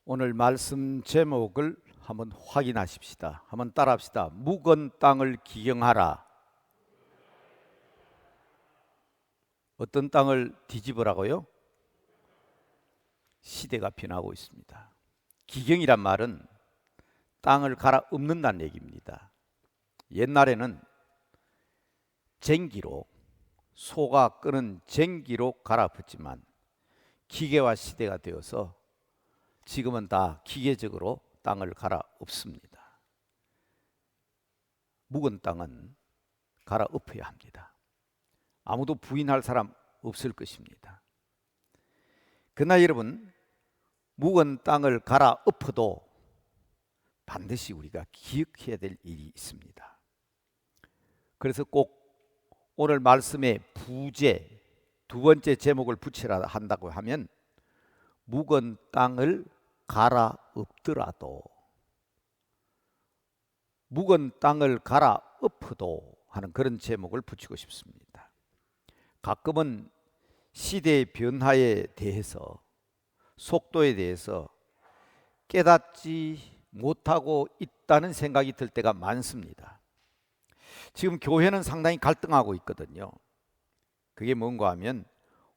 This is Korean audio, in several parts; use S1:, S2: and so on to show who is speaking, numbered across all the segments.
S1: 오늘 말씀 제목을 한번 확인하십시다. 한번 따라합시다. 묵은 땅을 기경하라. 어떤 땅을 뒤집으라고요? 시대가 변하고 있습니다. 기경이란 말은 땅을 갈아엎는다는 얘기입니다. 옛날에는 쟁기로, 소가 끄는 쟁기로 갈아엎었지만 기계화 시대가 되어서 지금은 다 기계적으로 땅을 갈아엎습니다. 묵은 땅은 갈아엎어야 합니다. 아무도 부인할 사람 없을 것입니다. 그러나 여러분, 묵은 땅을 갈아엎어도 반드시 우리가 기억해야 될 일이 있습니다. 그래서 꼭 오늘 말씀의 부제 두 번째 제목을 붙이라 한다고 하면 묵은 땅을 갈아엎더라도, 묵은 땅을 갈아엎어도 하는 그런 제목을 붙이고 싶습니다. 가끔은 시대의 변화에 대해서, 속도에 대해서 깨닫지 못하고 있다는 생각이 들 때가 많습니다. 지금 교회는 상당히 갈등하고 있거든요. 그게 뭔가 하면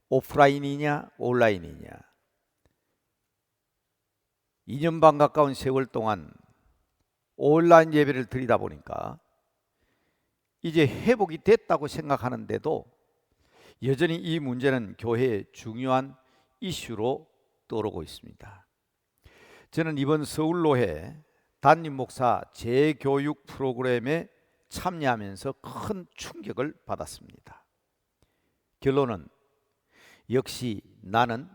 S1: 오프라인이냐 온라인이냐. 2년 반 가까운 세월 동안 온라인 예배를 드리다 보니까 이제 회복이 됐다고 생각하는데도 여전히 이 문제는 교회의 중요한 이슈로 떠오르고 있습니다. 저는 이번 서울로회 담임 목사 재교육 프로그램에 참여하면서 큰 충격을 받았습니다. 결론은 역시 나는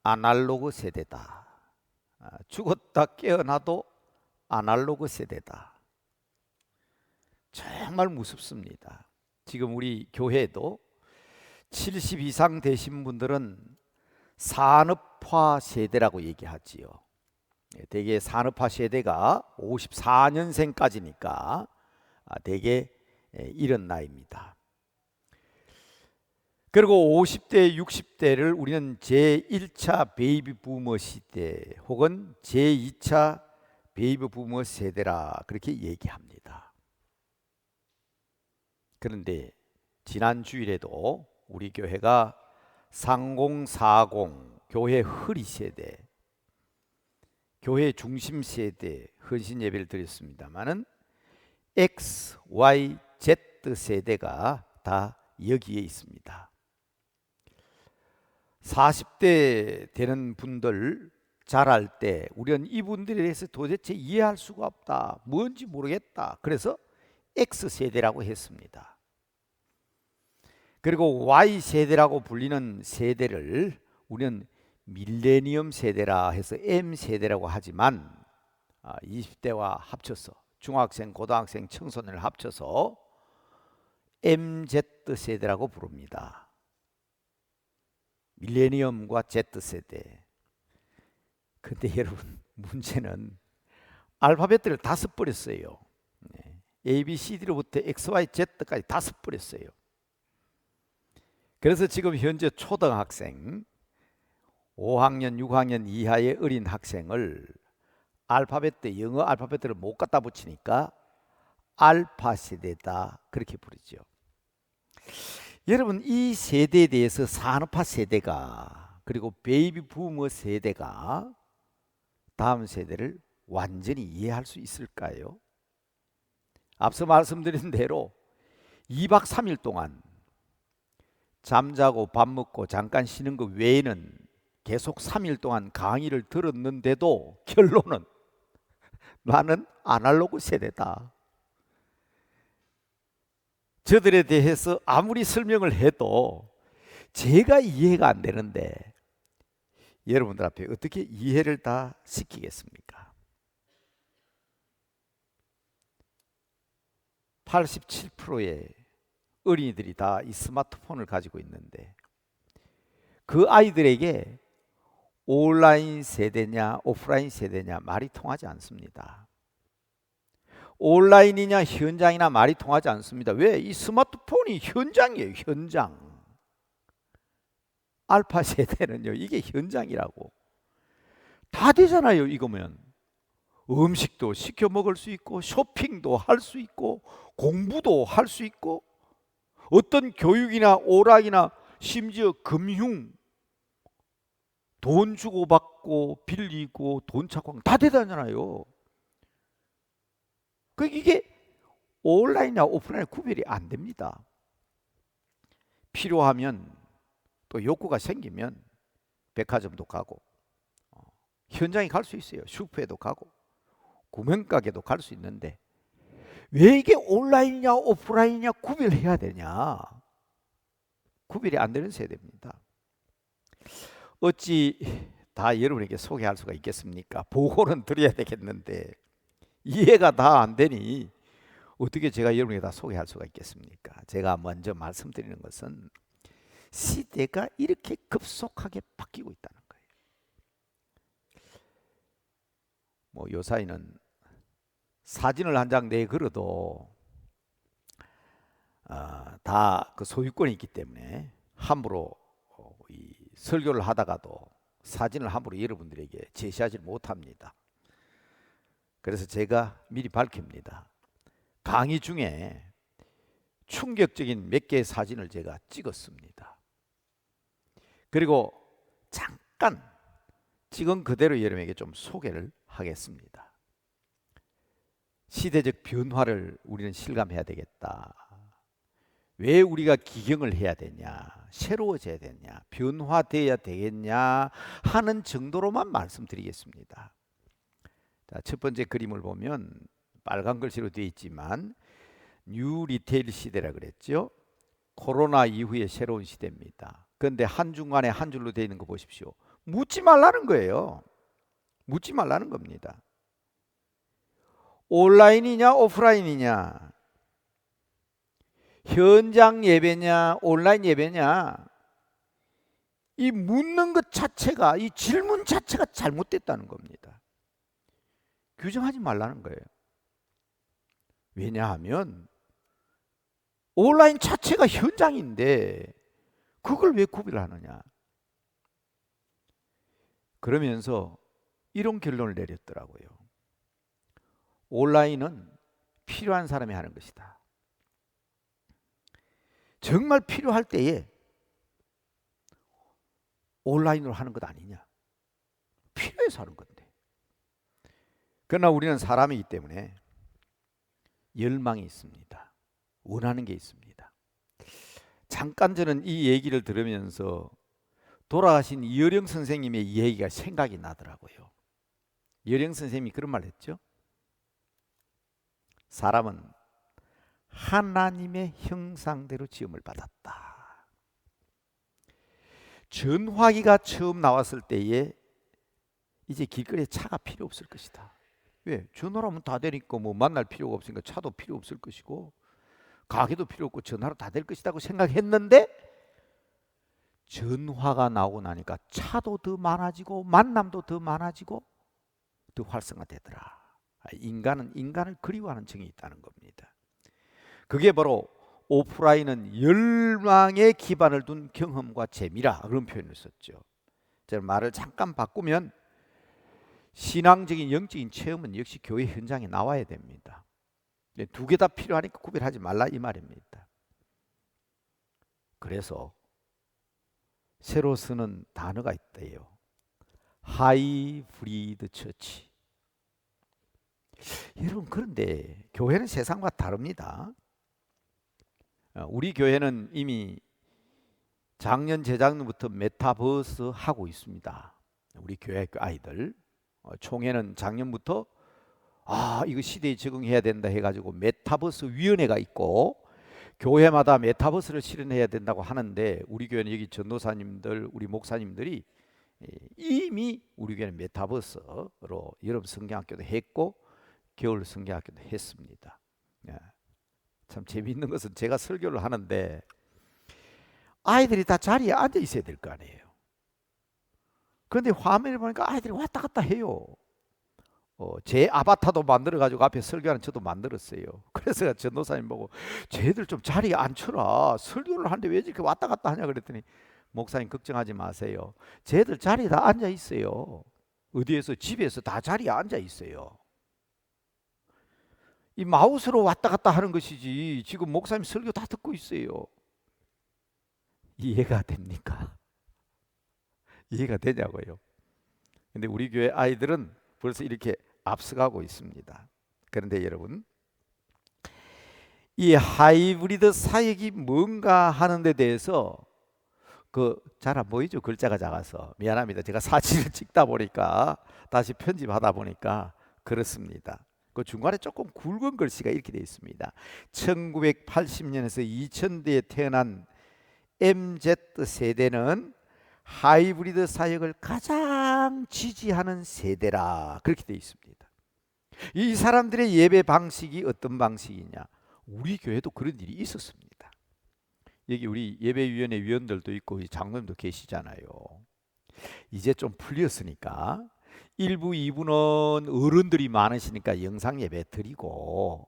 S1: 아날로그 세대다. 죽었다 깨어나도 아날로그 세대다. 정말 무섭습니다. 지금 우리 교회도 70 이상 되신 분들은 산업화 세대라고 얘기하지요. 대개 산업화 세대가 54년생까지니까 대개 이런 나이입니다. 그리고 50대, 60대를 우리는 제1차 베이비 부머 시대 혹은 제2차 베이비 부머 세대라 그렇게 얘기합니다. 그런데 지난 주일에도 우리 교회가 상공사공 교회 허리 세대, 교회 중심 세대 헌신 예배를 드렸습니다마는 X, Y, Z 세대가 다 여기에 있습니다. 40대 되는 분들 자랄 때 우리는 이분들에 대해서 도대체 이해할 수가 없다. 뭔지 모르겠다. 그래서 X세대라고 했습니다. 그리고 Y세대라고 불리는 세대를 우리는 밀레니엄 세대라 해서 M세대라고 하지만 20대와 합쳐서 중학생, 고등학생, 청소년을 합쳐서 MZ세대라고 부릅니다. 밀레니엄과 Z세대. 근데 여러분, 문제는 알파벳들을 다 써버렸어요. A, B, C, D로부터 X, Y, Z까지 다 써버렸어요. 그래서 지금 현재 초등학생 5학년, 6학년 이하의 어린 학생을 알파벳, 영어 알파벳들을 못 갖다 붙이니까 알파 세대다 그렇게 부르죠. 여러분, 이 세대에 대해서 산업화 세대가 그리고 베이비 부머 세대가 다음 세대를 완전히 이해할 수 있을까요? 앞서 말씀드린 대로 2박 3일 동안 잠자고 밥 먹고 잠깐 쉬는 것 외에는 계속 3일 동안 강의를 들었는데도 결론은 나는 아날로그 세대다. 저들에 대해서 아무리 설명을 해도 제가 이해가 안 되는데 여러분들 앞에 어떻게 이해를 다 시키겠습니까? 87%의 어린이들이 다 이 스마트폰을 가지고 있는데 그 아이들에게 온라인 세대냐 오프라인 세대냐 말이 통하지 않습니다. 온라인이냐 현장이나 말이 통하지 않습니다. 왜? 이 스마트폰이 현장이에요. 현장. 알파 세대는요, 이게 현장이라고. 다 되잖아요. 이거면 음식도 시켜 먹을 수 있고 쇼핑도 할 수 있고 공부도 할 수 있고 어떤 교육이나 오락이나 심지어 금융 돈 주고 받고 빌리고 돈 찾고 다 되잖아요. 이게 온라인이나 오프라인 구별이 안 됩니다. 필요하면 또 욕구가 생기면 백화점도 가고 현장에 갈 수 있어요. 슈퍼에도 가고 구명가게도 갈 수 있는데 왜 이게 온라인이냐 오프라인이냐 구별해야 되냐? 구별이 안 되는 세대입니다. 어찌 다 여러분에게 소개할 수가 있겠습니까? 보고는 드려야 되겠는데 이해가 다 안 되니 어떻게 제가 여러분에게 다 소개할 수가 있겠습니까? 제가 먼저 말씀드리는 것은 시대가 이렇게 급속하게 바뀌고 있다는 거예요. 뭐 요사이는 사진을 한 장 내걸어도 다 그 소유권이 있기 때문에 함부로 이 설교를 하다가도 사진을 함부로 여러분들에게 제시하지 못합니다. 그래서 제가 미리 밝힙니다. 강의 중에 충격적인 몇 개의 사진을 제가 찍었습니다. 그리고 잠깐 찍은 그대로 여러분에게 좀 소개를 하겠습니다. 시대적 변화를 우리는 실감해야 되겠다. 왜 우리가 기경을 해야 되냐, 새로워져야 되냐, 변화되어야 되겠냐 하는 정도로만 말씀드리겠습니다. 자, 첫 번째 그림을 보면 빨간 글씨로 되어 있지만 뉴 리테일 시대라 그랬죠. 코로나 이후의 새로운 시대입니다. 그런데 한중간에 한 줄로 되어 있는 거 보십시오. 묻지 말라는 거예요. 묻지 말라는 겁니다. 온라인이냐 오프라인이냐, 현장 예배냐 온라인 예배냐, 이 묻는 것 자체가, 이 질문 자체가 잘못됐다는 겁니다. 규정하지 말라는 거예요. 왜냐하면 온라인 자체가 현장인데 그걸 왜 구별하느냐. 그러면서 이런 결론을 내렸더라고요. 온라인은 필요한 사람이 하는 것이다. 정말 필요할 때에 온라인으로 하는 것 아니냐. 필요해서 하는 건데. 그러나 우리는 사람이기 때문에 열망이 있습니다. 원하는 게 있습니다. 잠깐 저는 이 얘기를 들으면서 돌아가신 이어령 선생님의 이 얘기가 생각이 나더라고요. 이어령 선생님이 그런 말 했죠. 사람은 하나님의 형상대로 지음을 받았다. 전화기가 처음 나왔을 때에 이제 길거리에 차가 필요 없을 것이다. 왜? 전화로 하면 다 되니까 뭐 만날 필요가 없으니까 차도 필요 없을 것이고 가게도 필요 없고 전화로 다 될 것이라고 생각했는데 전화가 나오고 나니까 차도 더 많아지고 만남도 더 많아지고 더 활성화되더라. 인간은 인간을 그리워하는 정이 있다는 겁니다. 그게 바로 오프라인은 열망에 기반을 둔 경험과 재미라, 그런 표현을 썼죠. 제가 말을 잠깐 바꾸면 신앙적인 영적인 체험은 역시 교회 현장에 나와야 됩니다. 두 개 다 필요하니까 구별하지 말라 이 말입니다. 그래서 새로 쓰는 단어가 있대요. 하이브리드 처치. 여러분, 그런데 교회는 세상과 다릅니다. 우리 교회는 이미 작년 재작년부터 메타버스 하고 있습니다. 우리 교회 아이들 총회는 작년부터 이거 시대에 적응해야 된다 해가지고 메타버스 위원회가 있고 교회마다 메타버스를 실현해야 된다고 하는데 우리 교회는 여기 전도사님들, 우리 목사님들이 이미 우리 교회는 메타버스로 여름 성경학교도 했고 겨울 성경학교도 했습니다. 참 재미있는 것은 제가 설교를 하는데 아이들이 다 자리에 앉아 있어야 될 거 아니에요. 그런데 화면을 보니까 아이들이 왔다 갔다 해요. 제 아바타도 만들어가지고 앞에 설교하는 저도 만들었어요. 그래서 전도사님 보고 쟤들 좀 자리에 앉혀라. 설교를 하는데 왜 이렇게 왔다 갔다 하냐 그랬더니 목사님 걱정하지 마세요. 쟤들 자리에 다 앉아 있어요. 어디에서 집에서 다 자리에 앉아 있어요. 이 마우스로 왔다 갔다 하는 것이지 지금 목사님 설교 다 듣고 있어요. 이해가 됩니까? 이해가 되냐고요. 근데 우리 교회 아이들은 벌써 이렇게 앞서가고 있습니다. 그런데 여러분, 이 하이브리드 사역이 뭔가 하는 데 대해서 잘 안 보이죠? 글자가 작아서 미안합니다. 제가 사진을 찍다 보니까 다시 편집하다 보니까 그렇습니다. 그 중간에 조금 굵은 글씨가 이렇게 되어 있습니다. 1980년에서 2000대에 태어난 MZ 세대는 하이브리드 사역을 가장 지지하는 세대라, 그렇게 되어 있습니다. 이 사람들의 예배 방식이 어떤 방식이냐? 우리 교회도 그런 일이 있었습니다. 여기 우리 예배위원회 위원들도 있고 장로님도 계시잖아요. 이제 좀 풀렸으니까 1부, 2부는 어른들이 많으시니까 영상 예배 드리고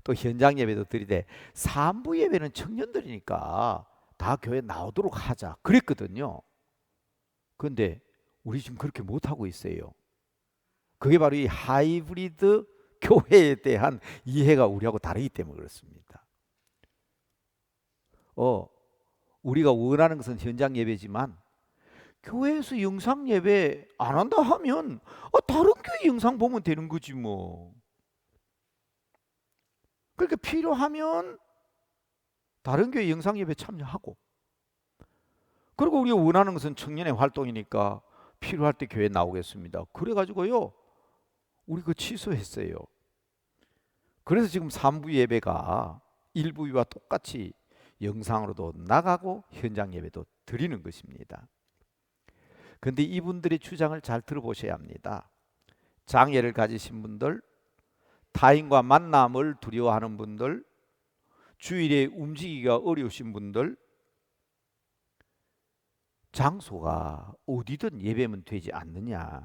S1: 또 현장 예배도 드리되 3부 예배는 청년들이니까 다 교회 나오도록 하자 그랬거든요. 그런데 우리 지금 그렇게 못하고 있어요. 그게 바로 이 하이브리드 교회에 대한 이해가 우리하고 다르기 때문에 그렇습니다. 우리가 원하는 것은 현장 예배지만 교회에서 영상 예배 안 한다 하면 다른 교회 영상 보면 되는 거지 뭐. 그러니까 필요하면 다른 교회 영상 예배 참여하고, 그리고 우리가 원하는 것은 청년의 활동이니까 필요할 때 교회 나오겠습니다. 그래가지고요 우리 취소했어요. 그래서 지금 3부 예배가 1부와 똑같이 영상으로도 나가고 현장 예배도 드리는 것입니다. 그런데 이분들의 주장을 잘 들어보셔야 합니다. 장애를 가지신 분들, 타인과 만남을 두려워하는 분들, 주일에 움직이기가 어려우신 분들, 장소가 어디든 예배면 되지 않느냐,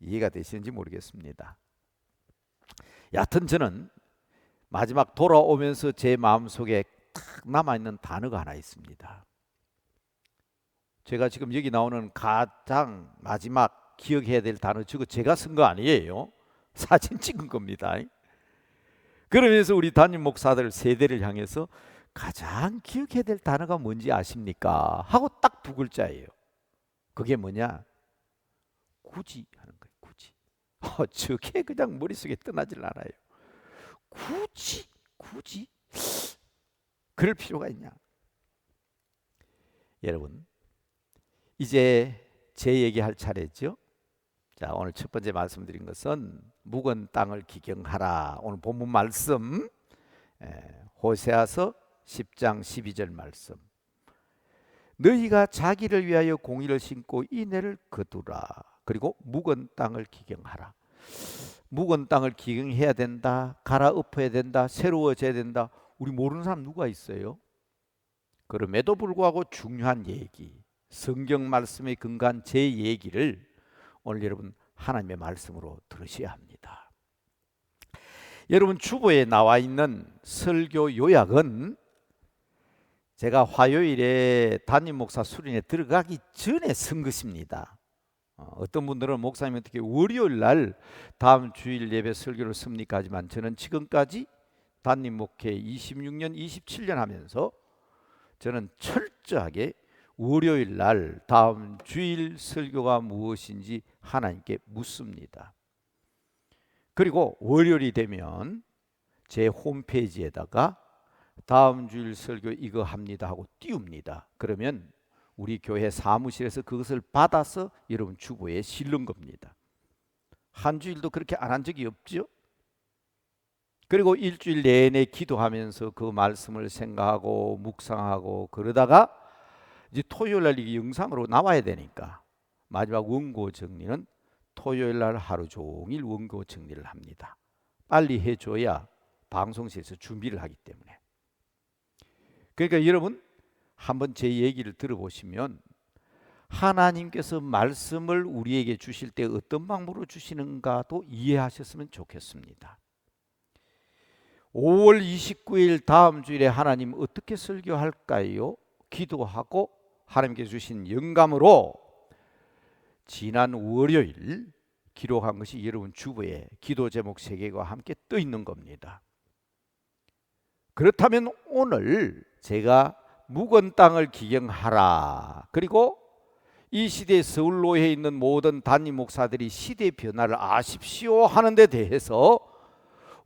S1: 이해가 되시는지 모르겠습니다. 여하튼 저는 마지막 돌아오면서 제 마음속에 딱 남아있는 단어가 하나 있습니다. 제가 지금 여기 나오는 가장 마지막 기억해야 될 단어, 저거 제가 쓴 거 아니에요. 사진 찍은 겁니다. 그러면서 우리 담임 목사들 세대를 향해서 가장 기억해야 될 단어가 뭔지 아십니까? 하고 딱 두 글자예요. 그게 뭐냐? 굳이 하는 거예요. 굳이. 저게 그냥 머릿속에 떠나질 않아요. 굳이 그럴 필요가 있냐? 여러분, 이제 제 얘기할 차례죠. 자, 오늘 첫 번째 말씀드린 것은 묵은 땅을 기경하라. 오늘 본문 말씀 호세아서 10장 12절 말씀. 너희가 자기를 위하여 공의를 심고 인애를 거두라. 그리고 묵은 땅을 기경하라. 묵은 땅을 기경해야 된다, 갈아엎어야 된다, 새로워져야 된다. 우리 모르는 사람 누가 있어요? 그럼에도 불구하고 중요한 얘기, 성경 말씀에 근거한 제 얘기를 오늘 여러분 하나님의 말씀으로 들으셔야 합니다. 여러분, 주보에 나와 있는 설교 요약은 제가 화요일에 담임 목사 수련회 들어가기 전에 쓴 것입니다. 어떤 분들은 목사님 어떻게 월요일 날 다음 주일 예배 설교를 씁니까 하지만 저는 지금까지 담임 목회 26년 27년 하면서 저는 철저하게 월요일 날 다음 주일 설교가 무엇인지 하나님께 묻습니다. 그리고 월요일이 되면 제 홈페이지에다가 다음 주일 설교 이거 합니다 하고 띄웁니다. 그러면 우리 교회 사무실에서 그것을 받아서 여러분 주보에 실는 겁니다. 한 주일도 그렇게 안 한 적이 없죠. 그리고 일주일 내내 기도하면서 그 말씀을 생각하고 묵상하고 그러다가 이제 토요일 날 이게 영상으로 나와야 되니까 마지막 원고 정리는 토요일 날 하루 종일 원고 정리를 합니다. 빨리 해줘야 방송실에서 준비를 하기 때문에. 그러니까 여러분 한번 제 얘기를 들어보시면 하나님께서 말씀을 우리에게 주실 때 어떤 방법으로 주시는가도 이해하셨으면 좋겠습니다. 5월 29일 다음 주일에 하나님 어떻게 설교할까요? 기도하고 하나님께 주신 영감으로 지난 월요일 기록한 것이 여러분 주보에 기도 제목 3개가 함께 떠 있는 겁니다. 그렇다면 오늘 제가 묵은 땅을 기경하라, 그리고 이 시대에 서울로에 있는 모든 담임 목사들이 시대의 변화를 아십시오 하는 데 대해서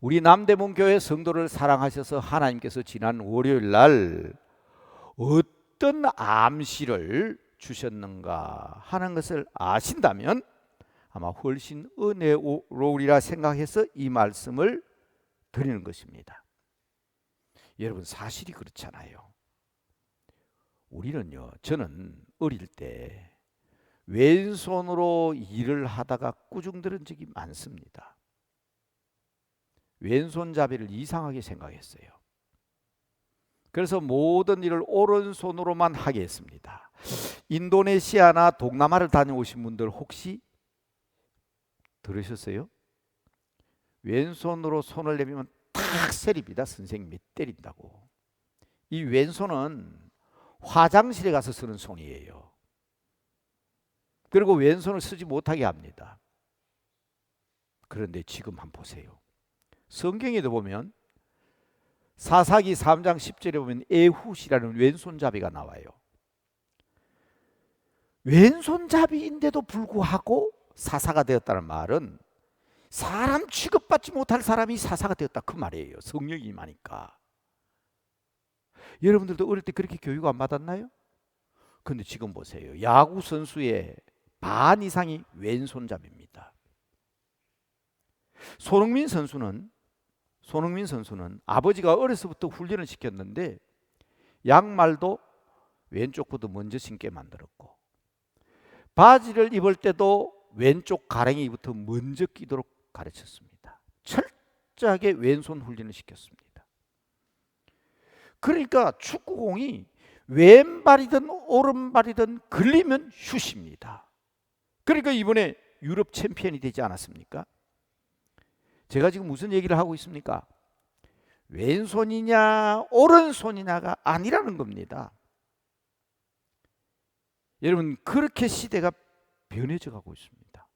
S1: 우리 남대문 교회 성도를 사랑하셔서 하나님께서 지난 월요일 날 어떤 암시를 주셨는가 하는 것을 아신다면 아마 훨씬 은혜로우리라 생각해서 이 말씀을 드리는 것입니다. 여러분, 사실이 그렇잖아요. 우리는요, 저는 어릴 때 왼손으로 일을 하다가 꾸중들은 적이 많습니다. 왼손잡이를 이상하게 생각했어요. 그래서 모든 일을 오른손으로만 하게 했습니다. 인도네시아나 동남아를 다녀오신 분들 혹시 들으셨어요? 왼손으로 손을 내밀면 탁 세립니다. 선생님이 때린다고. 이 왼손은 화장실에 가서 쓰는 손이에요. 그리고 왼손을 쓰지 못하게 합니다. 그런데 지금 한번 보세요. 성경에도 보면 사사기 3장 10절에 보면 에훗이라는 왼손잡이가 나와요. 왼손잡이인데도 불구하고 사사가 되었다는 말은 사람 취급받지 못할 사람이 사사가 되었다, 그 말이에요. 성령이 임하니까. 여러분들도 어릴 때 그렇게 교육 안 받았나요? 근데 지금 보세요. 야구 선수의 반 이상이 왼손잡이입니다. 손흥민 선수는 아버지가 어려서부터 훈련을 시켰는데 양말도 왼쪽부터 먼저 신게 만들었고, 바지를 입을 때도 왼쪽 가랭이부터 먼저 끼도록 가르쳤습니다. 철저하게 왼손 훈련을 시켰습니다. 그러니까 축구공이 왼발이든 오른발이든 걸리면 슛입니다. 그러니까 이번에 유럽 챔피언이 되지 않았습니까? 제가 지금 무슨 얘기를 하고 있습니까? 왼손이냐 오른손이냐가 아니라는 겁니다. 여러분, 그렇게 시대가 변해져 가고 있습니다.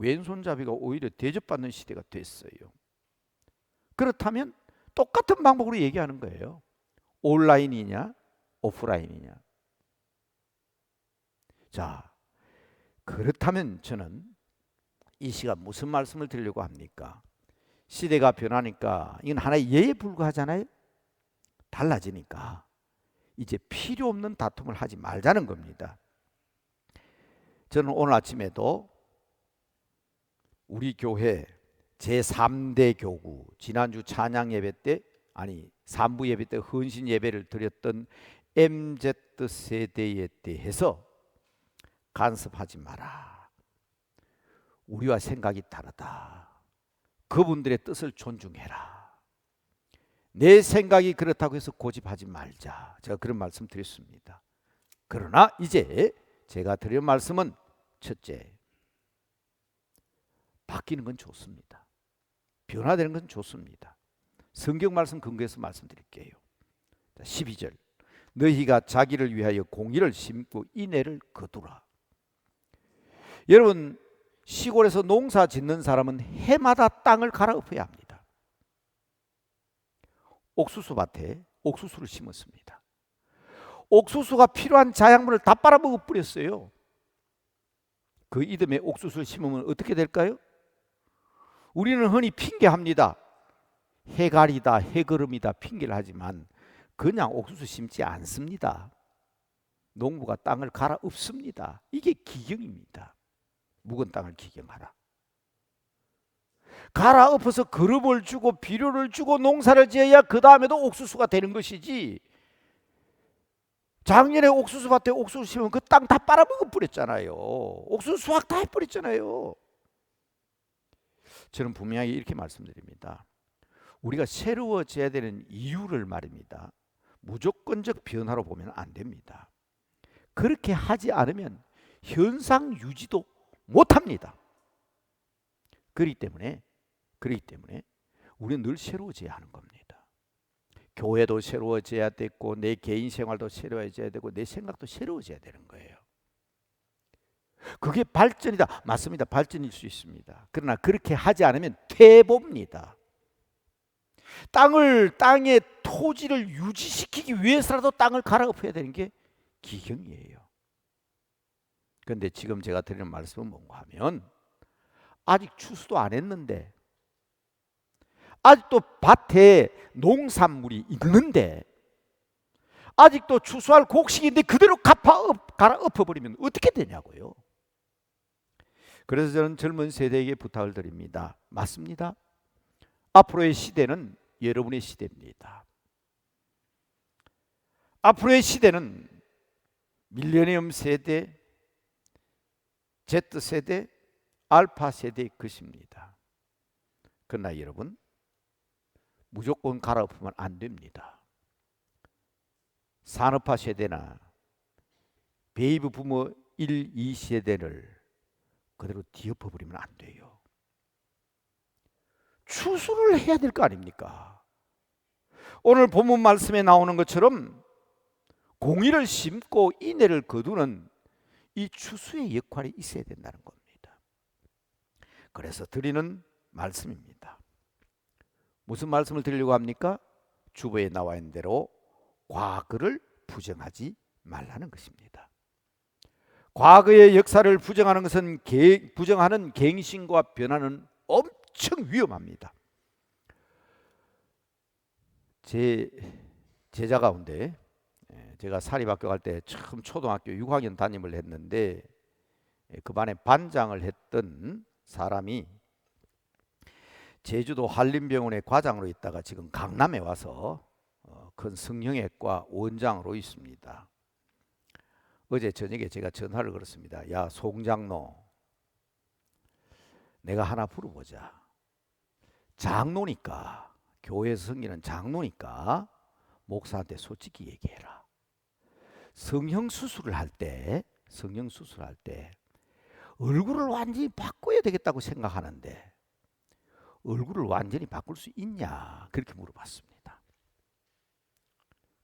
S1: 왼손잡이가 오히려 대접받는 시대가 됐어요. 그렇다면 똑같은 방법으로 얘기하는 거예요. 온라인이냐 오프라인이냐. 자, 그렇다면 저는 이 시간 무슨 말씀을 드리려고 합니까? 시대가 변하니까 이건 하나의 예에 불과하잖아요. 달라지니까 이제 필요 없는 다툼을 하지 말자는 겁니다. 저는 오늘 아침에도 우리 교회 제3대 교구, 지난주 찬양 예배 때, 아니 3부 예배 때 헌신 예배를 드렸던 MZ세대에 대해서 간섭하지 마라. 우리와 생각이 다르다. 그분들의 뜻을 존중해라. 내 생각이 그렇다고 해서 고집하지 말자. 제가 그런 말씀 드렸습니다. 그러나 이제 제가 드린 말씀은 첫째, 바뀌는 건 좋습니다. 변화되는 건 좋습니다. 성경 말씀 근거해서 말씀드릴게요. 12절, 너희가 자기를 위하여 공의를 심고 인애를 거두라. 여러분, 시골에서 농사 짓는 사람은 해마다 땅을 갈아엎어야 합니다. 옥수수 밭에 옥수수를 심었습니다. 옥수수가 필요한 자양분을 다 빨아먹어 버렸어요. 그 이듬해 옥수수를 심으면 어떻게 될까요? 우리는 흔히 핑계합니다. 해갈이다, 해거름이다 핑계를 하지만 그냥 옥수수 심지 않습니다. 농부가 땅을 갈아엎습니다. 이게 기경입니다. 묵은 땅을 기경하라. 갈아엎어서 거름을 주고 비료를 주고 농사를 지어야 그 다음에도 옥수수가 되는 것이지, 작년에 옥수수 밭에 옥수수 심으면 그 땅 다 빨아먹어 버렸잖아요. 옥수수 수확 다 해버렸잖아요. 저는 분명히 이렇게 말씀드립니다. 우리가 새로워져야 되는 이유를 말입니다. 무조건적 변화로 보면 안 됩니다. 그렇게 하지 않으면 현상 유지도 못합니다. 그렇기 때문에 우리는 늘 새로워져야 하는 겁니다. 교회도 새로워져야 되고 내 개인 생활도 새로워져야 되고 내 생각도 새로워져야 되는 거예요. 그게 발전이다. 맞습니다. 발전일 수 있습니다. 그러나 그렇게 하지 않으면 퇴보입니다. 땅의 토지를 유지시키기 위해서라도 땅을 갈아엎어야 되는 게 기경이에요. 그런데 지금 제가 드리는 말씀은 뭔가 하면, 아직 추수도 안 했는데, 아직도 밭에 농산물이 있는데, 아직도 추수할 곡식인데 그대로 갈아엎어버리면 어떻게 되냐고요. 그래서 저는 젊은 세대에게 부탁을 드립니다. 맞습니다. 앞으로의 시대는 여러분의 시대입니다. 앞으로의 시대는 밀레니엄 세대, Z세대, 알파 세대의 것입니다. 그러나 여러분, 무조건 갈아엎으면 안 됩니다. 산업화 세대나 베이비 부모 1, 2세대를 그대로 뒤엎어버리면 안 돼요. 추수를 해야 될 거 아닙니까? 오늘 본문 말씀에 나오는 것처럼 공의를 심고 인애를 거두는 이 추수의 역할이 있어야 된다는 겁니다. 그래서 드리는 말씀입니다. 무슨 말씀을 드리려고 합니까? 주보에 나와 있는 대로 과거를 부정하지 말라는 것입니다. 과거의 역사를 부정하는 것은 부정하는 갱신과 변화는 엄청 위험합니다. 제 제자 가운데 제가 사립학교 갈 때 처음 초등학교 6학년 담임을 했는데 그 반에 반장을 했던 사람이 제주도 한림병원의 과장으로 있다가 지금 강남에 와서 큰 성형외과 원장으로 있습니다. 어제 저녁에 제가 전화를 걸었습니다. 야, 송장로, 내가 하나 물어보자. 장로니까, 교회에서 섬기는 장로니까 목사한테 솔직히 얘기해라. 성형수술을 할 때 얼굴을 완전히 바꿔야 되겠다고 생각하는데 얼굴을 완전히 바꿀 수 있냐? 그렇게 물어봤습니다.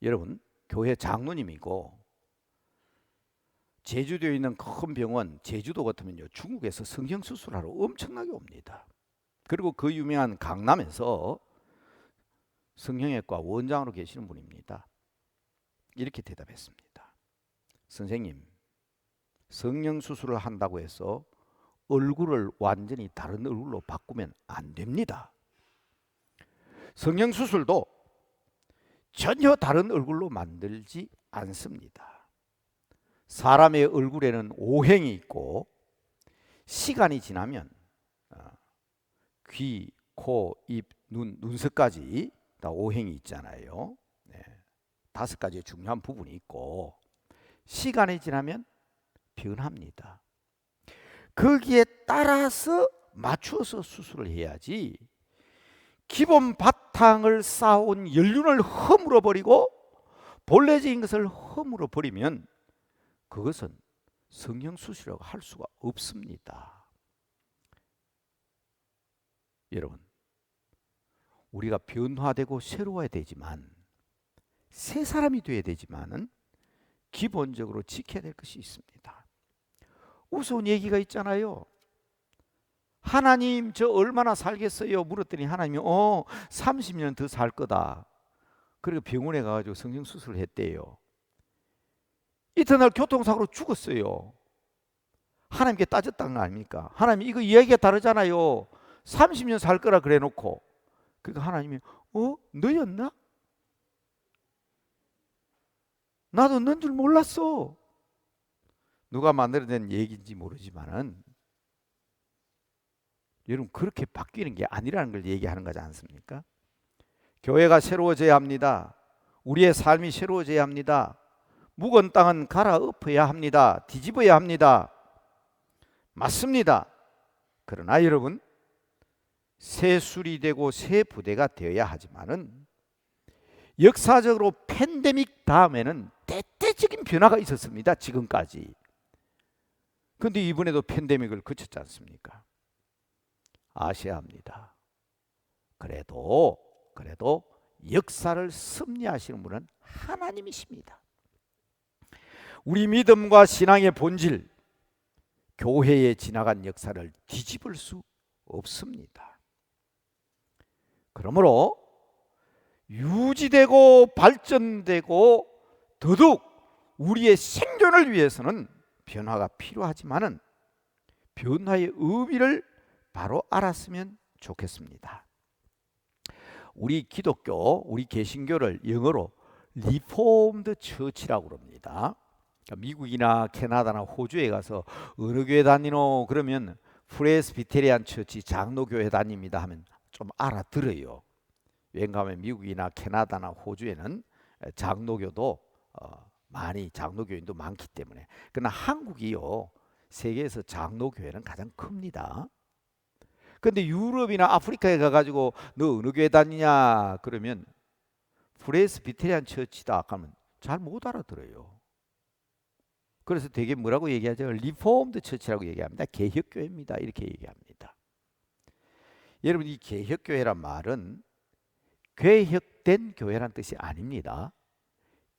S1: 여러분, 교회 장로님이고 제주도에 있는 큰 병원, 제주도 같으면요, 중국에서 성형수술하러 엄청나게 옵니다. 그리고 그 유명한 강남에서 성형외과 원장으로 계시는 분입니다. 이렇게 대답했습니다. 선생님, 성형수술을 한다고 해서 얼굴을 완전히 다른 얼굴로 바꾸면 안 됩니다. 성형수술도 전혀 다른 얼굴로 만들지 않습니다. 사람의 얼굴에는 오행이 있고 시간이 지나면 귀, 코, 입, 눈썹까지 다 오행이 있잖아요. 5가지의 중요한 부분이 있고 시간이 지나면 변합니다. 거기에 따라서 맞추어서 수술을 해야지 기본 바탕을 쌓아온 연륜을 허물어 버리고 본래적인 것을 허물어 버리면 그것은 성형수술이라고 할 수가 없습니다. 여러분, 우리가 변화되고 새로워야 되지만 새 사람이 되어야 되지만은 기본적으로 지켜야 될 것이 있습니다. 우스운 얘기가 있잖아요. 하나님, 저 얼마나 살겠어요? 물었더니 하나님이 30년 더 살 거다. 그리고 병원에 가가지고 성형수술을 했대요. 이튿날 교통사고로 죽었어요. 하나님께 따졌다는 거 아닙니까? 하나님, 이거 이야기가 다르잖아요. 30년 살 거라 그래 놓고. 그러니까 하나님이 너였나? 나도 넌 줄 몰랐어. 누가 만들어낸 얘기인지 모르지만은 여러분, 그렇게 바뀌는 게 아니라는 걸 얘기하는 거지 않습니까? 교회가 새로워져야 합니다. 우리의 삶이 새로워져야 합니다. 묵은 땅은 갈아엎어야 합니다. 뒤집어야 합니다. 맞습니다. 그러나 여러분, 새 술이 되고 새 부대가 되어야 하지만은 역사적으로 팬데믹 다음에는 대대적인 변화가 있었습니다. 지금까지. 그런데 이번에도 팬데믹을 거쳤지 않습니까? 아셔야 합니다. 그래도 역사를 섭리하시는 분은 하나님이십니다. 우리 믿음과 신앙의 본질, 교회에 지나간 역사를 뒤집을 수 없습니다. 그러므로 유지되고 발전되고 더더욱 우리의 생존을 위해서는 변화가 필요하지만은 변화의 의미를 바로 알았으면 좋겠습니다. 우리 기독교, 우리 개신교를 영어로 리폼드 처치라고 그럽니다. 미국이나 캐나다나 호주에 가서 어느 교회 다니노 그러면 프레스비테리안 처치 장로교회 다닙니다 하면 좀 알아들어요. 왜냐하면 미국이나 캐나다나 호주에는 장로교도 많이 장로교인도 많기 때문에. 그러나 한국이요, 세계에서 장로교회는 가장 큽니다. 근데 유럽이나 아프리카에 가가지고 너 어느 교회 다니냐 그러면 프레스비테리안 처치다 하면 잘 못 알아들어요. 그래서 되게 뭐라고 얘기하죠? 리폼드 처치라고 얘기합니다. 개혁교회입니다. 이렇게 얘기합니다. 여러분, 이 개혁교회란 말은 개혁된 교회란 뜻이 아닙니다.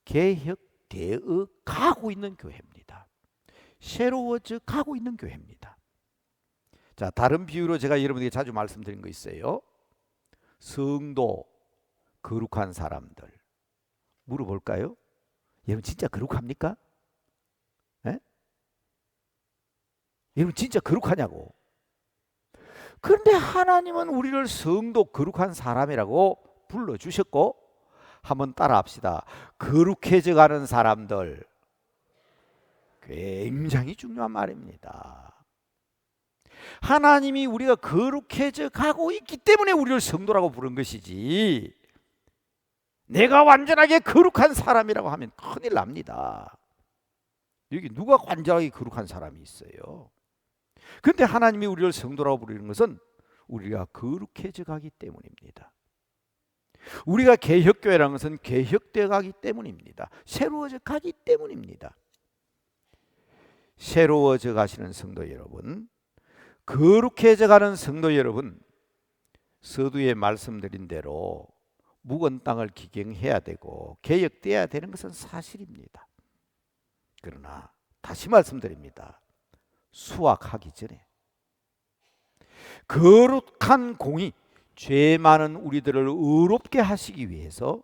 S1: 개혁되어 가고 있는 교회입니다. 새로워져 가고 있는 교회입니다. 자, 다른 비유로 제가 여러분에게 자주 말씀드린 거 있어요. 성도, 거룩한 사람들 물어볼까요? 여러분 진짜 거룩합니까? 네? 여러분 진짜 거룩하냐고. 그런데 하나님은 우리를 성도 거룩한 사람이라고 불러주셨고, 한번 따라합시다. 거룩해져 가는 사람들. 굉장히 중요한 말입니다. 하나님이 우리가 거룩해져 가고 있기 때문에 우리를 성도라고 부른 것이지, 내가 완전하게 거룩한 사람이라고 하면 큰일 납니다. 여기 누가 완전하게 거룩한 사람이 있어요? 그런데 하나님이 우리를 성도라고 부르는 것은 우리가 거룩해져 가기 때문입니다. 우리가 개혁교회라는 것은 개혁되어 가기 때문입니다. 새로워져 가기 때문입니다. 새로워져 가시는 성도 여러분, 거룩해져 가는 성도 여러분, 서두에 말씀드린 대로 묵은 땅을 기경해야 되고 개혁되어야 되는 것은 사실입니다. 그러나 다시 말씀드립니다. 수확하기 전에 거룩한 공의, 죄 많은 우리들을 의롭게 하시기 위해서,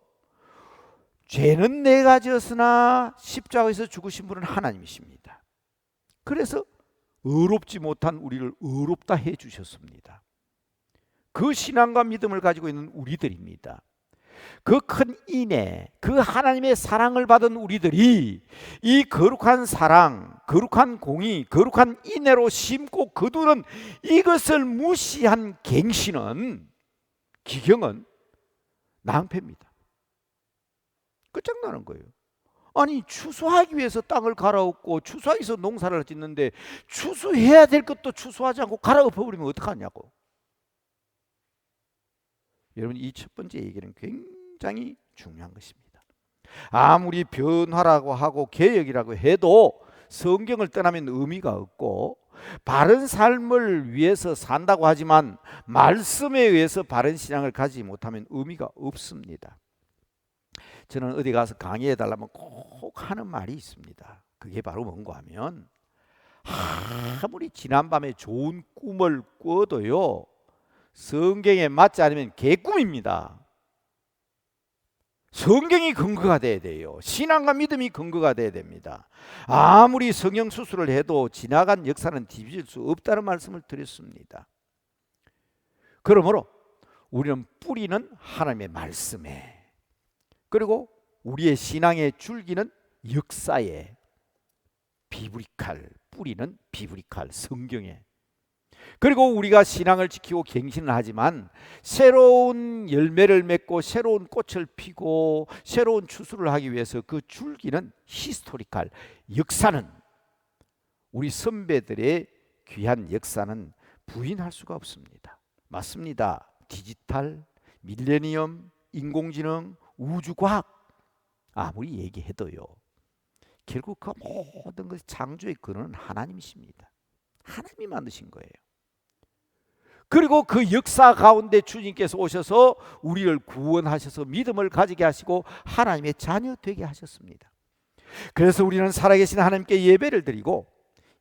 S1: 죄는 내가 지었으나 십자가에서 죽으신 분은 하나님이십니다. 그래서 의롭지 못한 우리를 의롭다 해 주셨습니다. 그 신앙과 믿음을 가지고 있는 우리들입니다. 그 큰 인애, 그 하나님의 사랑을 받은 우리들이 이 거룩한 사랑, 거룩한 공의, 거룩한 인애로 심고 거두는 이것을 무시한 갱신은, 기경은 낭패입니다. 끝장나는 거예요. 아니, 추수하기 위해서 땅을 갈아엎고 추수해서 농사를 짓는데 추수해야 될 것도 추수하지 않고 갈아엎어버리면 어떡하냐고. 여러분, 이 첫 번째 얘기는 굉장히 중요한 것입니다. 아무리 변화라고 하고 개혁이라고 해도 성경을 떠나면 의미가 없고, 바른 삶을 위해서 산다고 하지만 말씀에 의해서 바른 신앙을 가지지 못하면 의미가 없습니다. 저는 어디 가서 강의해 달라면 꼭 하는 말이 있습니다. 그게 바로 뭔가 하면, 아무리 지난밤에 좋은 꿈을 꿔도요, 성경에 맞지 않으면 개꿈입니다. 성경이 근거가 돼야 돼요. 신앙과 믿음이 근거가 돼야 됩니다. 아무리 성형수술을 해도 지나간 역사는 뒤집을 수 없다는 말씀을 드렸습니다. 그러므로 우리는 뿌리는 하나님의 말씀에, 그리고 우리의 신앙의 줄기는 역사에, 비브리칼, 뿌리는 비브리칼, 성경에, 그리고 우리가 신앙을 지키고 갱신을 하지만 새로운 열매를 맺고 새로운 꽃을 피고 새로운 추수를 하기 위해서 그 줄기는 히스토리칼, 역사는, 우리 선배들의 귀한 역사는 부인할 수가 없습니다. 맞습니다. 디지털, 밀레니엄, 인공지능, 우주과학 아무리 얘기해도요, 결국 그 모든 것이 창조의 근원은 하나님이십니다. 하나님이 만드신 거예요. 그리고 그 역사 가운데 주님께서 오셔서 우리를 구원하셔서 믿음을 가지게 하시고 하나님의 자녀 되게 하셨습니다. 그래서 우리는 살아계신 하나님께 예배를 드리고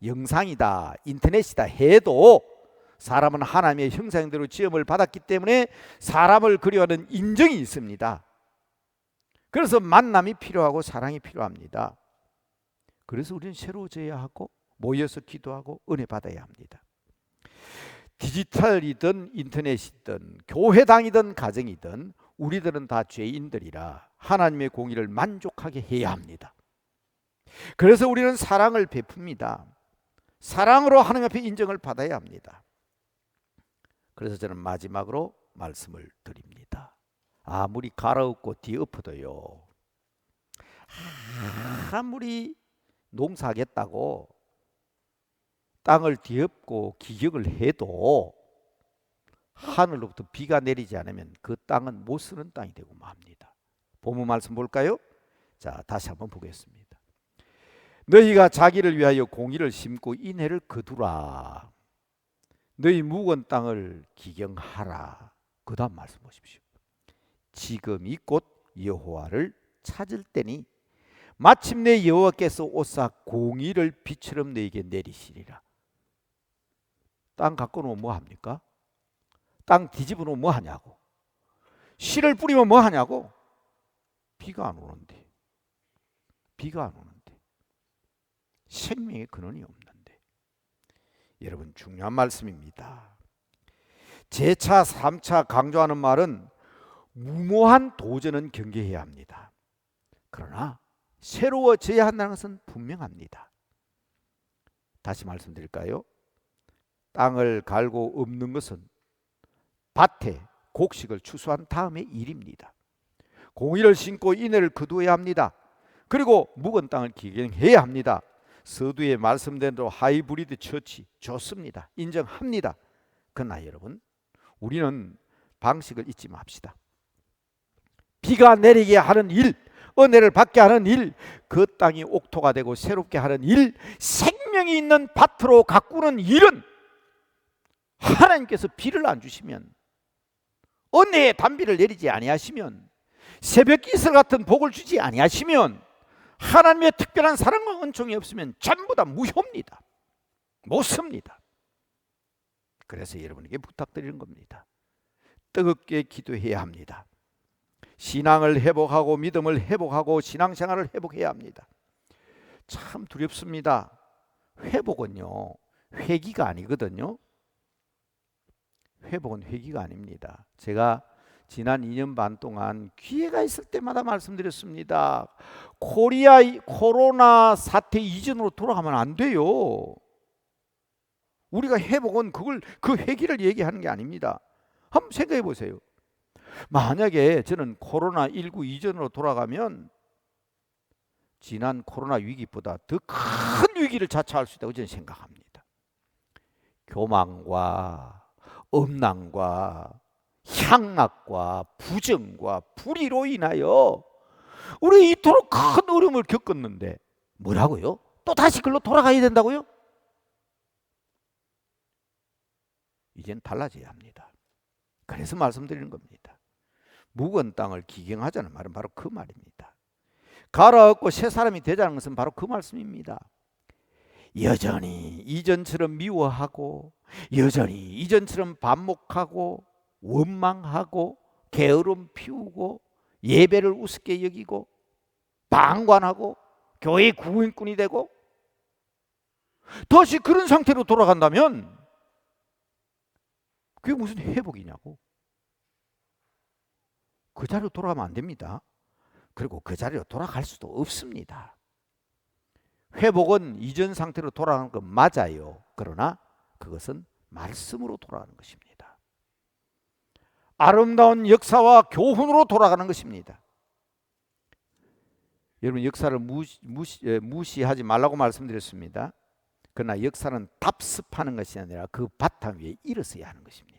S1: 영상이다, 인터넷이다 해도 사람은 하나님의 형상대로 지음을 받았기 때문에 사람을 그리워하는 인정이 있습니다. 그래서 만남이 필요하고 사랑이 필요합니다. 그래서 우리는 새로워져야 하고 모여서 기도하고 은혜 받아야 합니다. 디지털이든 인터넷이든 교회당이든 가정이든 우리들은 다 죄인들이라 하나님의 공의를 만족하게 해야 합니다. 그래서 우리는 사랑을 베풉니다. 사랑으로 하나님 앞에 인정을 받아야 합니다. 그래서 저는 마지막으로 말씀을 드립니다. 아무리 갈아엎고 뒤엎어도요, 아무리 농사하겠다고 땅을 뒤엎고 기경을 해도 하늘로부터 비가 내리지 않으면 그 땅은 못 쓰는 땅이 되고 맙니다. 본문 말씀 볼까요? 자, 다시 한번 보겠습니다. 너희가 자기를 위하여 공의를 심고 인애를 거두라. 너희 묵은 땅을 기경하라. 그 다음 말씀 보십시오. 지금이 곧 여호와를 찾을 때니 마침내 여호와께서 오사 공의를 비처럼 너희에게 내리시리라. 땅 갖고 놓으면 뭐 합니까? 땅 뒤집어 놓으면 뭐 하냐고. 씨를 뿌리면 뭐 하냐고. 비가 안 오는데. 비가 안 오는데. 생명의 근원이 없는데. 여러분, 중요한 말씀입니다. 제차 3차 강조하는 말은 무모한 도전은 경계해야 합니다. 그러나 새로워져야 한다는 것은 분명합니다. 다시 말씀드릴까요? 땅을 갈고 엎는 것은 밭에 곡식을 추수한 다음의 일입니다. 공의를 심고 인애를 거두어야 합니다. 그리고 묵은 땅을 기경해야 합니다. 서두에 말씀된 대로 하이브리드 처치 좋습니다. 인정합니다. 그러나 여러분, 우리는 방식을 잊지 맙시다. 비가 내리게 하는 일, 은혜를 받게 하는 일, 그 땅이 옥토가 되고 새롭게 하는 일, 생명이 있는 밭으로 가꾸는 일은 하나님께서 비를 안 주시면, 은혜의 단비를 내리지 아니하시면, 새벽 이슬 같은 복을 주지 아니하시면, 하나님의 특별한 사랑과 은총이 없으면 전부 다 무효입니다. 못 씁니다. 그래서 여러분에게 부탁드리는 겁니다. 뜨겁게 기도해야 합니다. 신앙을 회복하고 믿음을 회복하고 신앙생활을 회복해야 합니다. 참 두렵습니다. 회복은요, 회기가 아니거든요. 회복은 회기가 아닙니다. 제가 지난 2년 반 동안 기회가 있을 때마다 말씀드렸습니다. 코로나 사태 이전으로 돌아가면 안 돼요. 우리가 회복은 그 회기를 얘기하는 게 아닙니다. 한번 생각해 보세요. 만약에 저는 코로나19 이전으로 돌아가면 지난 코로나 위기보다 더 큰 위기를 자처할 수 있다고 저는 생각합니다. 교만과 음란과 향락과 부정과 불의로 인하여 우리 이토록 큰 어려움을 겪었는데 뭐라고요? 또 다시 글로 돌아가야 된다고요? 이젠 달라져야 합니다. 그래서 말씀드리는 겁니다. 묵은 땅을 기경하자는 말은 바로 그 말입니다. 갈아엎고 새 사람이 되자는 것은 바로 그 말씀입니다. 여전히 이전처럼 미워하고, 여전히 이전처럼 반목하고, 원망하고, 게으름 피우고, 예배를 우습게 여기고, 방관하고, 교회 구인꾼이 되고, 다시 그런 상태로 돌아간다면 그게 무슨 회복이냐고. 그 자리로 돌아가면 안 됩니다. 그리고 그 자리로 돌아갈 수도 없습니다. 회복은 이전 상태로 돌아가는 건 맞아요. 그러나 그것은 말씀으로 돌아가는 것입니다. 아름다운 역사와 교훈으로 돌아가는 것입니다. 여러분, 역사를 무시하지 말라고 말씀드렸습니다. 그러나 역사는 답습하는 것이 아니라 그 바탕 위에 일어서야 하는 것입니다.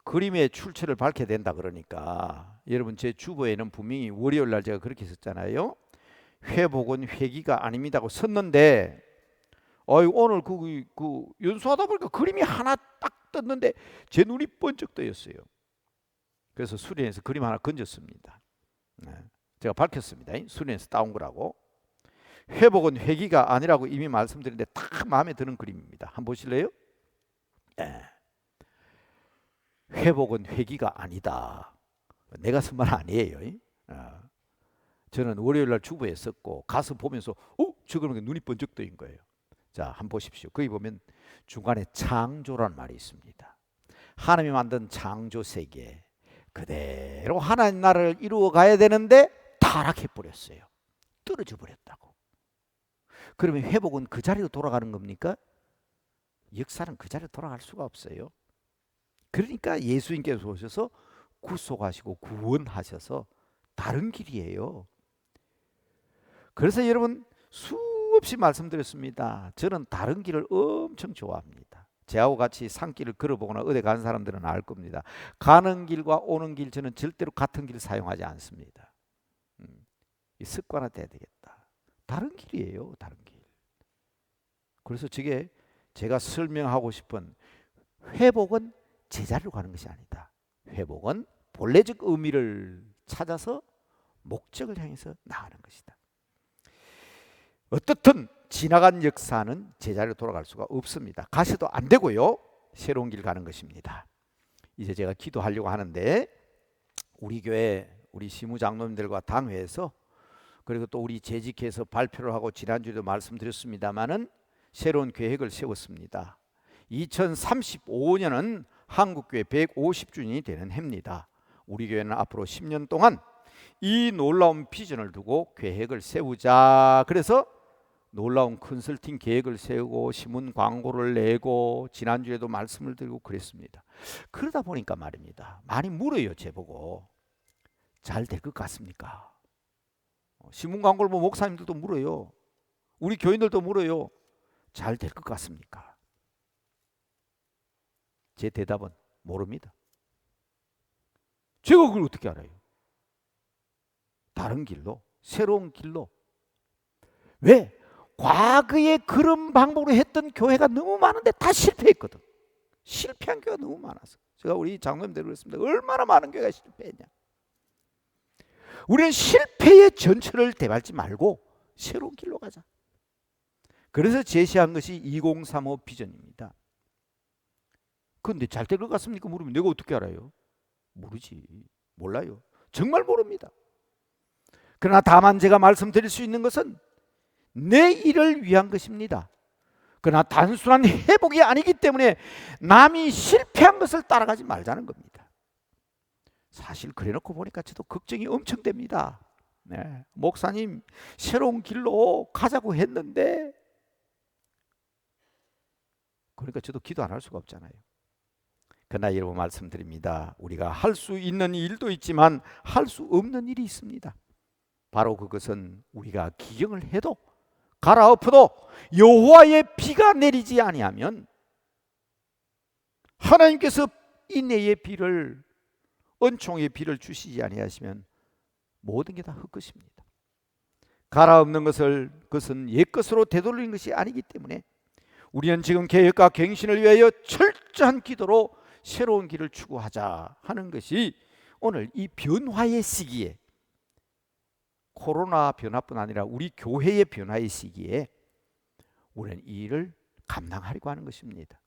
S1: 그림의 출처를 밝혀야 된다 그러니까 여러분, 제 주보에는 분명히 월요일 날 제가 그렇게 썼잖아요. 회복은 회기가 아닙니다고 썼는데 오늘 그 연수하다 보니까 그림이 하나 딱 떴는데 제 눈이 번쩍 뜨였어요. 그래서 수련에서 그림 하나 건졌습니다. 제가 밝혔습니다. 수련에서 따온 거라고. 회복은 회기가 아니라고 이미 말씀드렸는데 딱 마음에 드는 그림입니다. 한번 보실래요? 예. 회복은 회기가 아니다. 내가 쓴 말 아니에요. 저는 월요일날 주부했었고 가서 보면서 저거는 눈이 번쩍 뜨인 거예요. 자, 한번 보십시오. 거기 보면 중간에 창조란 말이 있습니다. 하나님이 만든 창조 세계 그대로 하나님 나라를 이루어 가야 되는데 타락해 버렸어요. 떨어져 버렸다고. 그러면 회복은 그 자리로 돌아가는 겁니까? 역사는 그 자리로 돌아갈 수가 없어요. 그러니까 예수님께서 오셔서 구속하시고 구원하셔서 다른 길이에요. 그래서 여러분 수없이 말씀드렸습니다. 저는 다른 길을 엄청 좋아합니다. 저하고 같이 산길을 걸어보거나 어디 가는 사람들은 알 겁니다. 가는 길과 오는 길 저는 절대로 같은 길을 사용하지 않습니다. 이 습관화돼야 되겠다. 다른 길이에요. 다른 길. 그래서 저게 제가 설명하고 싶은 회복은 제자리로 가는 것이 아니다. 회복은 본래적 의미를 찾아서 목적을 향해서 나가는 것이다. 어떻든 지나간 역사는 제자리로 돌아갈 수가 없습니다. 가셔도 안 되고요. 새로운 길 가는 것입니다. 이제 제가 기도하려고 하는데 우리 교회 우리 시무장로님들과 당회에서 그리고 또 우리 재직해서 발표를 하고 지난주에도 말씀드렸습니다마는 새로운 계획을 세웠습니다. 2035년은 한국교회 150주년이 되는 해입니다. 우리 교회는 앞으로 10년 동안 이 놀라운 비전을 두고 계획을 세우자. 그래서 놀라운 컨설팅 계획을 세우고 신문 광고를 내고 지난주에도 말씀을 드리고 그랬습니다. 그러다 보니까 말입니다. 많이 물어요. 제보고 잘 될 것 같습니까? 신문 광고를 뭐 목사님들도 물어요. 우리 교인들도 물어요. 잘 될 것 같습니까? 제 대답은 모릅니다. 제가 그걸 어떻게 알아요? 다른 길로, 새로운 길로. 왜? 과거에 그런 방법으로 했던 교회가 너무 많은데 다 실패했거든. 실패한 교회가 너무 많아서. 제가 우리 장로님들 그랬습니다. 얼마나 많은 교회가 실패했냐. 우리는 실패의 전철을 대밟지 말고 새로운 길로 가자. 그래서 제시한 것이 2035 비전입니다. 그런데 잘 될 것 같습니까? 물으면 내가 어떻게 알아요? 모르지. 몰라요. 정말 모릅니다. 그러나 다만 제가 말씀드릴 수 있는 것은 내 일을 위한 것입니다. 그러나 단순한 회복이 아니기 때문에 남이 실패한 것을 따라가지 말자는 겁니다. 사실 그래놓고 보니까 저도 걱정이 엄청 됩니다. 네. 목사님 새로운 길로 가자고 했는데 그러니까 저도 기도 안 할 수가 없잖아요. 그러나 여러분 말씀드립니다. 우리가 할 수 있는 일도 있지만 할 수 없는 일이 있습니다. 바로 그것은 우리가 기경을 해도 갈아엎어도 여호와의 비가 내리지 아니하면 하나님께서 인내의 비를 은총의 비를 주시지 아니하시면 모든 게 다 헛것입니다. 갈아엎는 그것은 옛것으로 되돌리는 것이 아니기 때문에 우리는 지금 계획과 갱신을 위하여 철저한 기도로 새로운 길을 추구하자 하는 것이 오늘 이 변화의 시기에 코로나 변화뿐 아니라 우리 교회의 변화의 시기에 우리는 이 일을 감당하려고 하는 것입니다.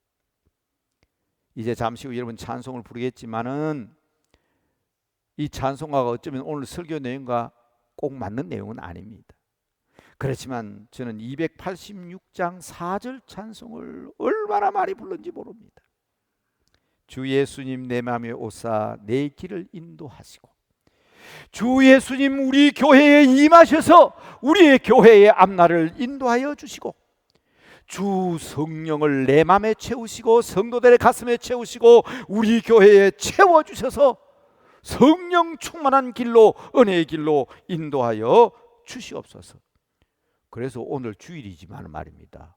S1: 이제 잠시 후 여러분 찬송을 부르겠지만은 이 찬송가가 어쩌면 오늘 설교 내용과 꼭 맞는 내용은 아닙니다. 그렇지만 저는 286장 4절 찬송을 얼마나 많이 불렀는지 모릅니다. 주 예수님 내 맘에 오사 내 길을 인도하시고 주 예수님 우리 교회에 임하셔서 우리의 교회의 앞날을 인도하여 주시고 주 성령을 내 맘에 채우시고 성도들의 가슴에 채우시고 우리 교회에 채워주셔서 성령 충만한 길로 은혜의 길로 인도하여 주시옵소서. 그래서 오늘 주일이지만 말입니다.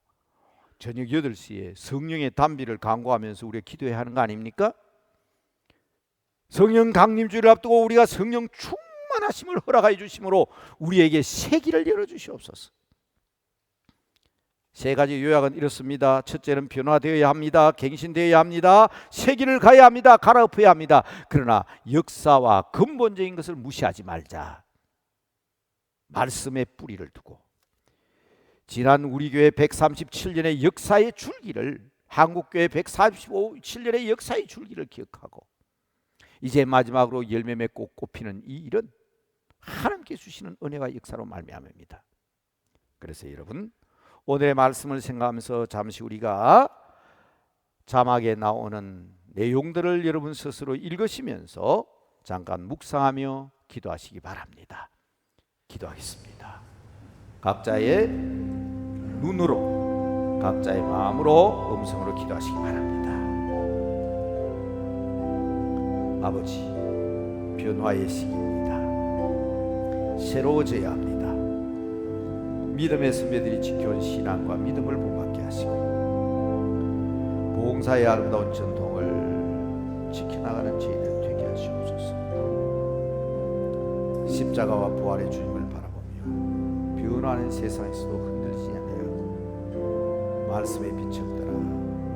S1: 저녁 8시에 성령의 단비를 간구하면서 우리가 기도해야 하는 거 아닙니까? 성령 강림주의를 앞두고 우리가 성령 충만하심을 허락하여 주심으로 우리에게 새 길을 열어주시옵소서. 세 가지 요약은 이렇습니다. 첫째는 변화되어야 합니다. 갱신되어야 합니다. 새 길을 가야 합니다. 갈아엎어야 합니다. 그러나 역사와 근본적인 것을 무시하지 말자. 말씀의 뿌리를 두고 지난 우리 교회 137년의 역사의 줄기를, 한국교회 147년의 역사의 줄기를 기억하고 이제 마지막으로 열매 맺고 꽃피는 이 일은 하나님께 주시는 은혜와 역사로 말미암습니다. 그래서 여러분, 오늘의 말씀을 생각하면서 잠시 우리가 자막에 나오는 내용들을 여러분 스스로 읽으시면서 잠깐 묵상하며 기도하시기 바랍니다. 기도하겠습니다. 각자의 눈으로, 각자의 마음으로, 음성으로 기도하시기 바랍니다. 아버지, 변화의 시기입니다. 새로워져야 합니다. 믿음의 선배들이 지켜온 신앙과 믿음을 본받게 하시고 봉사의 아름다운 전통을 지켜나가는 저희들 되게 하시옵소서. 십자가와 부활의 주님을 바라보며 변화하는 세상에서도 흔들리지 않으려 말씀의 빛을 따라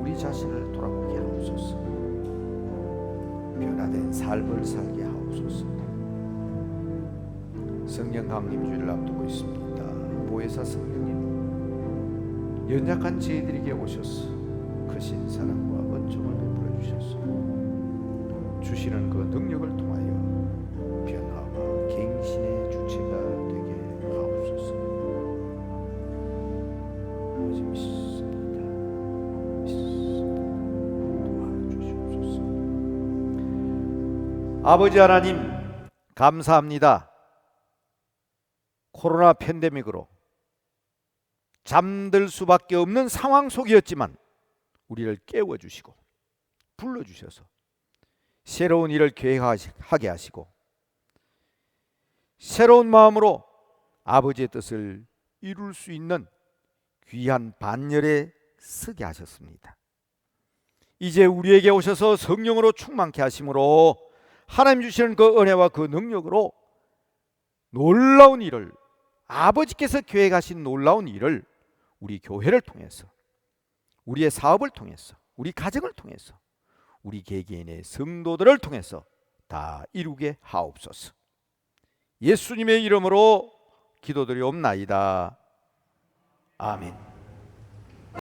S1: 우리 자신을 돌아보게 하옵소서. 변화된 삶을 살게 하옵소서. 성령 강림주일을 앞두고 있습니다. 보혜사 성령님, 연약한 저희들에게 오셔서 크신 사랑과 은총을 베풀어 주셔서 주시는 그 능력을 통하여 변화와 갱신의 주체가 되게 하옵소서. 아버지 믿습니다. 도와주시옵소서. 아버지 하나님, 감사합니다. 코로나 팬데믹으로 잠들 수밖에 없는 상황 속이었지만 우리를 깨워주시고 불러주셔서 새로운 일을 계획하게 하시고 새로운 마음으로 아버지의 뜻을 이룰 수 있는 귀한 반열에 서게 하셨습니다. 이제 우리에게 오셔서 성령으로 충만케 하심으로 하나님 주시는 그 은혜와 그 능력으로 놀라운 일을, 아버지께서 계획하신 놀라운 일을 우리 교회를 통해서, 우리의 사업을 통해서, 우리 가정을 통해서, 우리 개개인의 성도들을 통해서 다 이루게 하옵소서. 예수님의 이름으로 기도드리옵나이다. 아멘.